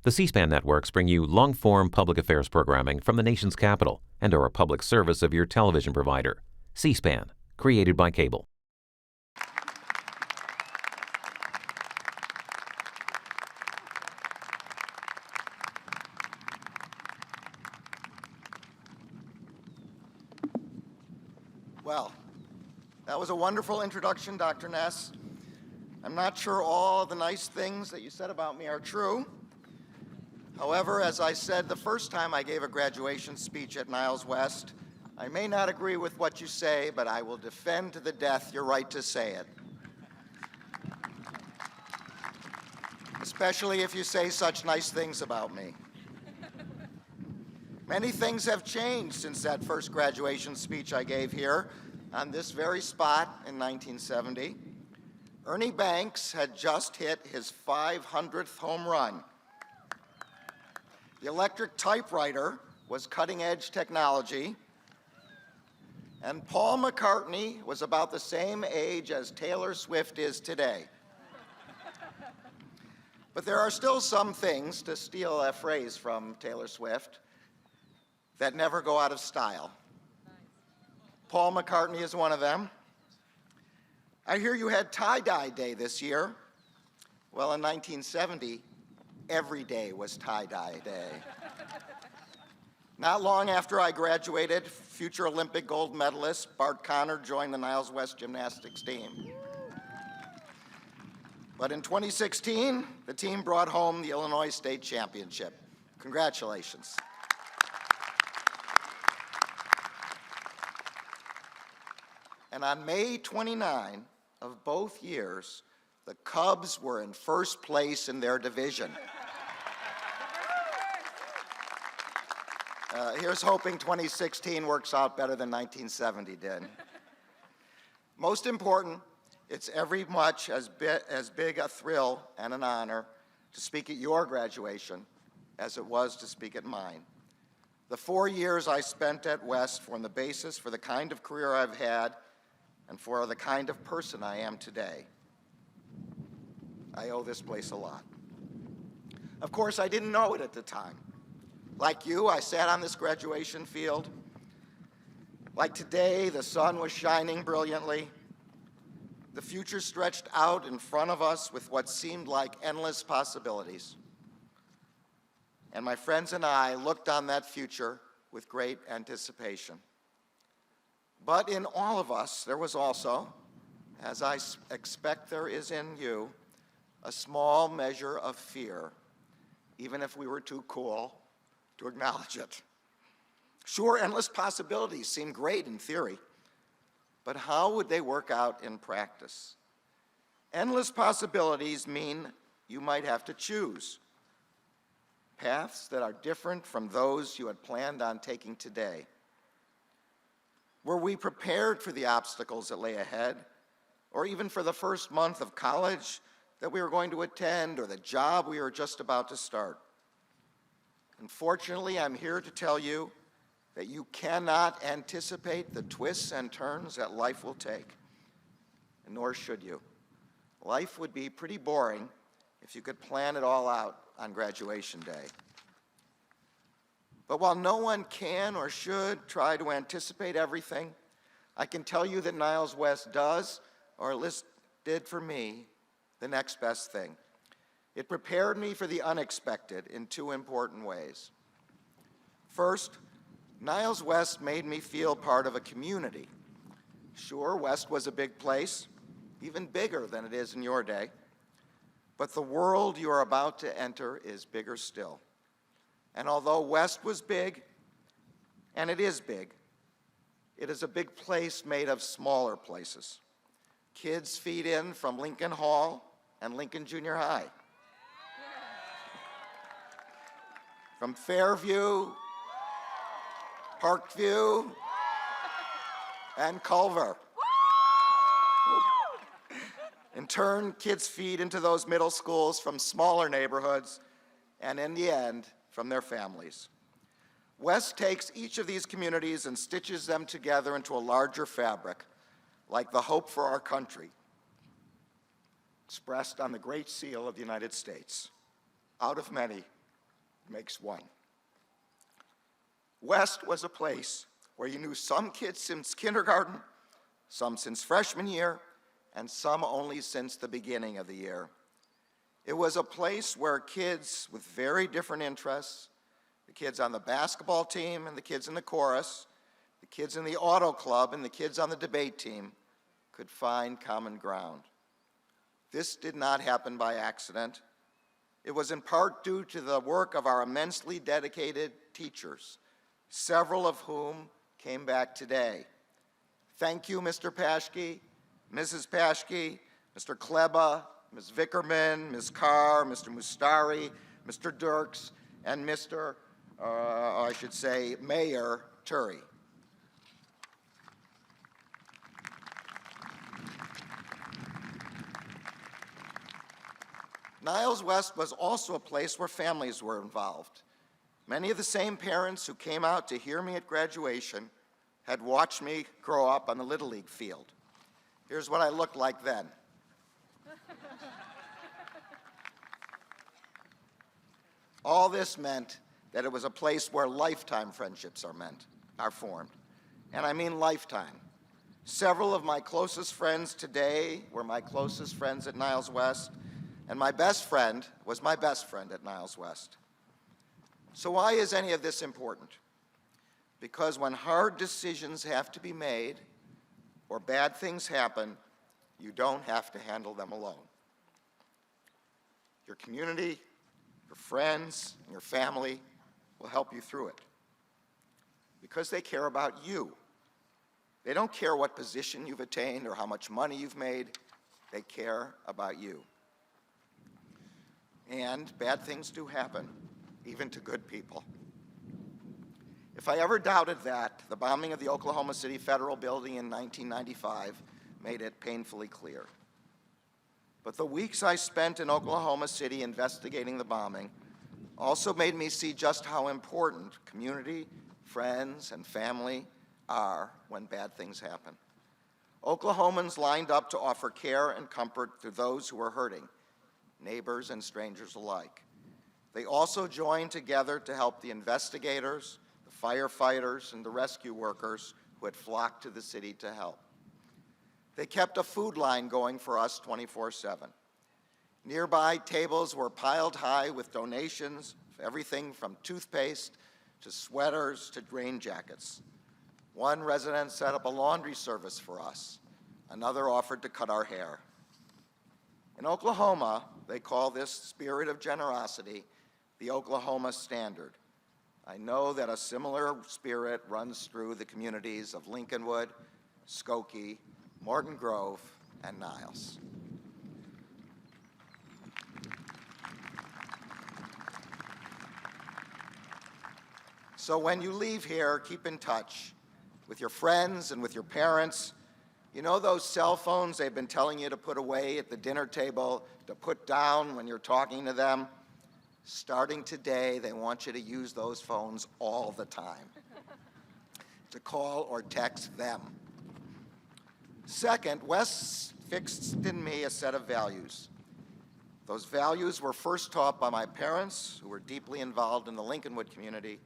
The C-SPAN networks bring you long-form public affairs programming from the nation's capital and are a public service of your television provider. C-SPAN, created by cable. Well, that was a wonderful introduction, Dr. Ness. I'm not sure all the nice things that you said about me are true. However, as I said the first time I gave a graduation speech at Niles West, I may not agree with what you say, but I will defend to the death your right to say it. Especially if you say such nice things about me. Many things have changed since that first graduation speech I gave here on this very spot in 1970. Ernie Banks had just hit his 500th home run. The electric typewriter was cutting-edge technology, and Paul McCartney was about the same age as Taylor Swift is today. But there are still some things, to steal a phrase from Taylor Swift, that never go out of style. Paul McCartney is one of them. I hear you had tie-dye day this year. Well, in 1970, every day was tie-dye day. Not long after I graduated, future Olympic gold medalist Bart Connor joined the Niles West gymnastics team. But in 2016, the team brought home the Illinois State Championship. Congratulations. And on May 29 of both years, the Cubs were in first place in their division. Here's hoping 2016 works out better than 1970 did. Most important, it's every much as big a thrill and an honor to speak at your graduation as it was to speak at mine. The 4 years I spent at West form the basis for the kind of career I've had and for the kind of person I am today. I owe this place a lot. Of course, I didn't know it at the time. Like you, I sat on this graduation field. Like today, the sun was shining brilliantly. The future stretched out in front of us with what seemed like endless possibilities. And my friends and I looked on that future with great anticipation. But in all of us, there was also, as I expect there is in you, a small measure of fear, even if we were too cool to acknowledge it. Sure, endless possibilities seem great in theory, but how would they work out in practice? Endless possibilities mean you might have to choose paths that are different from those you had planned on taking today. Were we prepared for the obstacles that lay ahead, or even for the first month of college that we were going to attend, or the job we were just about to start? Unfortunately, I'm here to tell you that you cannot anticipate the twists and turns that life will take, and nor should you. Life would be pretty boring if you could plan it all out on graduation day. But while no one can or should try to anticipate everything, I can tell you that Niles West does, or at least did for me, the next best thing. It prepared me for the unexpected in two important ways. First, Niles West made me feel part of a community. Sure, West was a big place, even bigger than it is in your day, but the world you are about to enter is bigger still. And although West was big, and it is big, it is a big place made of smaller places. Kids feed in from Lincoln Hall and Lincoln Junior High. From Fairview, Parkview, and Culver. In turn, kids feed into those middle schools from smaller neighborhoods, and in the end, from their families. West takes each of these communities and stitches them together into a larger fabric, like the hope for our country, expressed on the Great Seal of the United States. Out of many, makes one. West was a place where you knew some kids since kindergarten, some since freshman year, and some only since the beginning of the year. It was a place where kids with very different interests, the kids on the basketball team and the kids in the chorus, the kids in the auto club and the kids on the debate team, could find common ground. This did not happen by accident. It was in part due to the work of our immensely dedicated teachers, several of whom came back today. Thank you, Mr. Paschke, Mrs. Paschke, Mr. Kleba, Ms. Vickerman, Ms. Carr, Mr. Mustari, Mr. Dirks, and Mr. Mayor Turi. Niles West was also a place where families were involved. Many of the same parents who came out to hear me at graduation had watched me grow up on the Little League field. Here's what I looked like then. All this meant that it was a place where lifetime friendships are formed. And I mean lifetime. Several of my closest friends today were my closest friends at Niles West, and my best friend was my best friend at Niles West. So why is any of this important? Because when hard decisions have to be made or bad things happen, you don't have to handle them alone. Your community, your friends, and your family will help you through it because they care about you. They don't care what position you've attained or how much money you've made. They care about you. And bad things do happen, even to good people. If I ever doubted that, the bombing of the Oklahoma City Federal Building in 1995 made it painfully clear. But the weeks I spent in Oklahoma City investigating the bombing also made me see just how important community, friends, and family are when bad things happen. Oklahomans lined up to offer care and comfort to those who were hurting, neighbors and strangers alike. They also joined together to help the investigators, the firefighters, and the rescue workers who had flocked to the city to help. They kept a food line going for us 24/7. Nearby tables were piled high with donations of everything from toothpaste to sweaters to rain jackets. One resident set up a laundry service for us. Another offered to cut our hair. In Oklahoma, they call this spirit of generosity the Oklahoma Standard. I know that a similar spirit runs through the communities of Lincolnwood, Skokie, Morton Grove, and Niles. So when you leave here, keep in touch with your friends and with your parents. You know those cell phones they've been telling you to put away at the dinner table, to put down when you're talking to them? Starting today, they want you to use those phones all the time, to call or text them. Second, West fixed in me a set of values. Those values were first taught by my parents, who were deeply involved in the Lincolnwood community,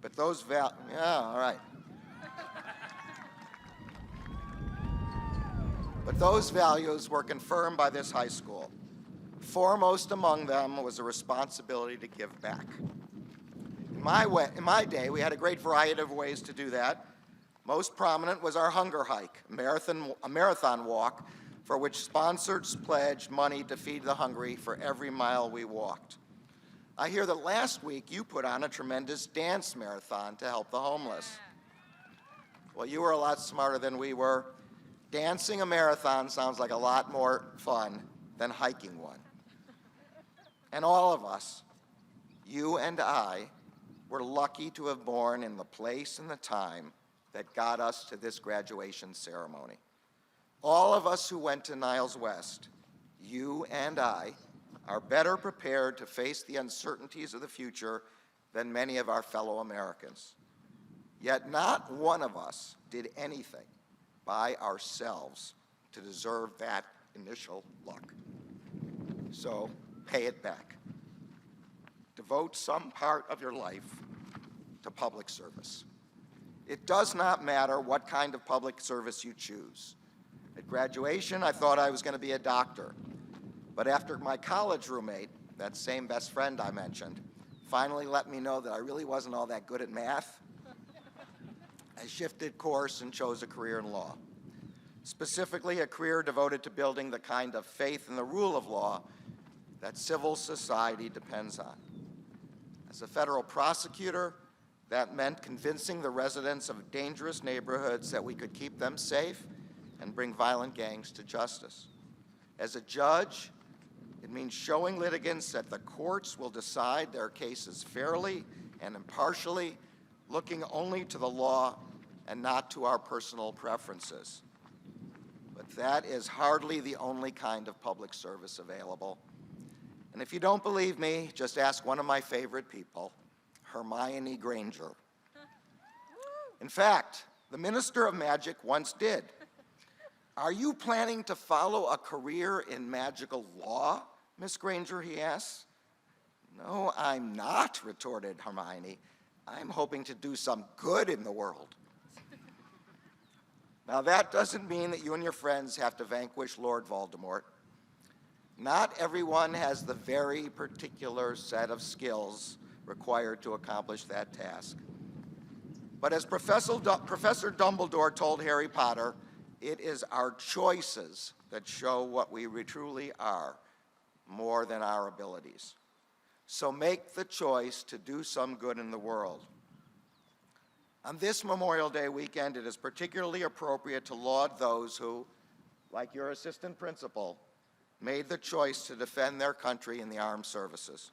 but those But those values were confirmed by this high school. Foremost among them was a responsibility to give back. In my day, we had a great variety of ways to do that. Most prominent was our hunger hike, a marathon walk for which sponsors pledged money to feed the hungry for every mile we walked. I hear that last week you put on a tremendous dance marathon to help the homeless. Well, you were a lot smarter than we were. Dancing a marathon sounds like a lot more fun than hiking one. And all of us, you and I, were lucky to have born in the place and the time that got us to this graduation ceremony. All of us who went to Niles West, you and I, are better prepared to face the uncertainties of the future than many of our fellow Americans. Yet not one of us did anything by ourselves to deserve that initial luck. So pay it back. devote some part of your life to public service. It does not matter what kind of public service you choose. At graduation, I thought I was going to be a doctor. But after my college roommate, that same best friend I mentioned, finally let me know that I really wasn't all that good at math, I shifted course and chose a career in law. Specifically, a career devoted to building the kind of faith in the rule of law that civil society depends on. As a federal prosecutor, that meant convincing the residents of dangerous neighborhoods that we could keep them safe and bring violent gangs to justice. As a judge, it means showing litigants that the courts will decide their cases fairly and impartially, looking only to the law and not to our personal preferences. But that is hardly the only kind of public service available. And if you don't believe me, just ask one of my favorite people, Hermione Granger. In fact, the Minister of Magic once did. "Are you planning to follow a career in magical law, Miss Granger?" he asked. "No, I'm not," retorted Hermione. "I'm hoping to do some good in the world." Now, that doesn't mean that you and your friends have to vanquish Lord Voldemort. Not everyone has the very particular set of skills required to accomplish that task. But as Professor Dumbledore told Harry Potter, it is our choices that show what we truly are, more than our abilities. So make the choice to do some good in the world. On this Memorial Day weekend, it is particularly appropriate to laud those who, like your assistant principal, made the choice to defend their country in the armed services.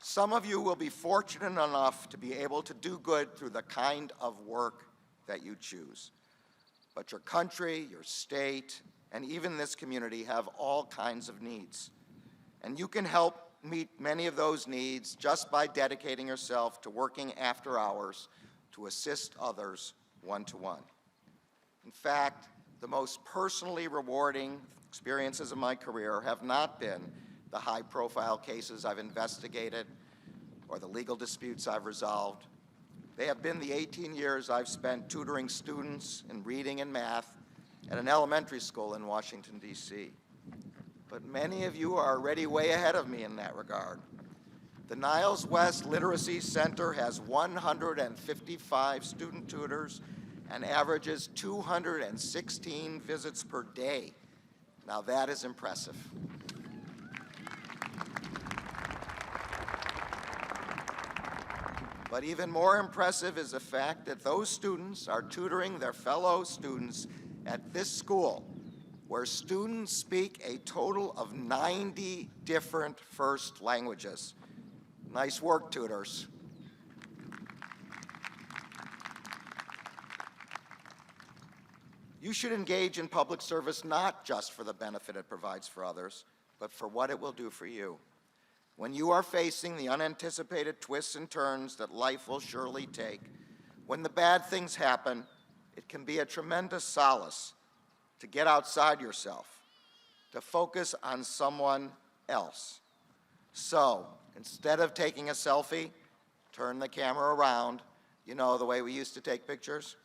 Some of you will be fortunate enough to be able to do good through the kind of work that you choose. But your country, your state, and even this community have all kinds of needs. And you can help meet many of those needs just by dedicating yourself to working after hours to assist others one-to-one. In fact, the most personally rewarding experiences of my career have not been the high-profile cases I've investigated or the legal disputes I've resolved. They have been the 18 years I've spent tutoring students in reading and math at an elementary school in Washington, D.C. But many of you are already way ahead of me in that regard. The Niles West Literacy Center has 155 student tutors and averages 216 visits per day. Now that is impressive. But even more impressive is the fact that those students are tutoring their fellow students at this school, where students speak a total of 90 different first languages. Nice work, tutors. You should engage in public service not just for the benefit it provides for others, but for what it will do for you. When you are facing the unanticipated twists and turns that life will surely take, when the bad things happen, it can be a tremendous solace to get outside yourself, to focus on someone else. So, instead of taking a selfie, turn the camera around, you know, the way we used to take pictures.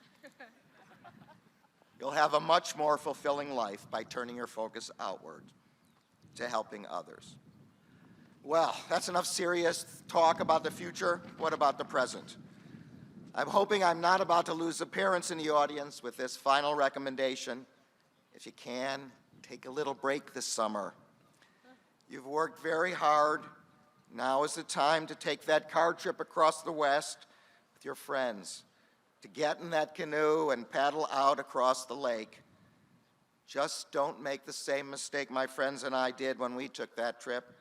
You'll have a much more fulfilling life by turning your focus outward to helping others. Well, that's enough serious talk about the future. What about the present? I'm hoping I'm not about to lose the parents in the audience with this final recommendation. If you can, take a little break this summer. You've worked very hard. Now is the time to take that car trip across the West with your friends, to get in that canoe and paddle out across the lake. Just don't make the same mistake my friends and I did when we took that trip.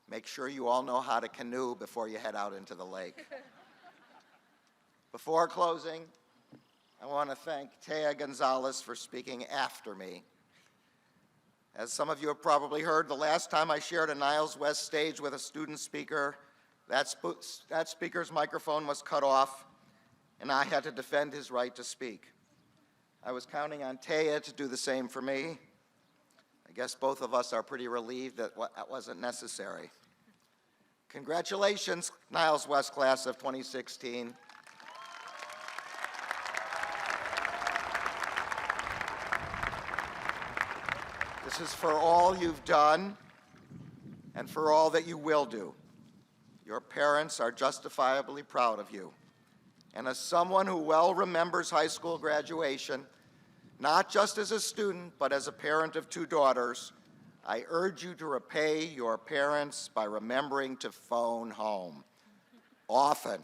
Make sure you all know how to canoe before you head out into the lake. Before closing, I want to thank Taya Gonzalez for speaking after me. As some of you have probably heard, the last time I shared a Niles West stage with a student speaker, that speaker's microphone was cut off, and I had to defend his right to speak. I was counting on Taya to do the same for me. I guess both of us are pretty relieved that that wasn't necessary. Congratulations, Niles West class of 2016. This is for all you've done and for all that you will do. Your parents are justifiably proud of you. And as someone who well remembers high school graduation, not just as a student, but as a parent of 2 daughters, I urge you to repay your parents by remembering to phone home often.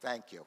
Thank you.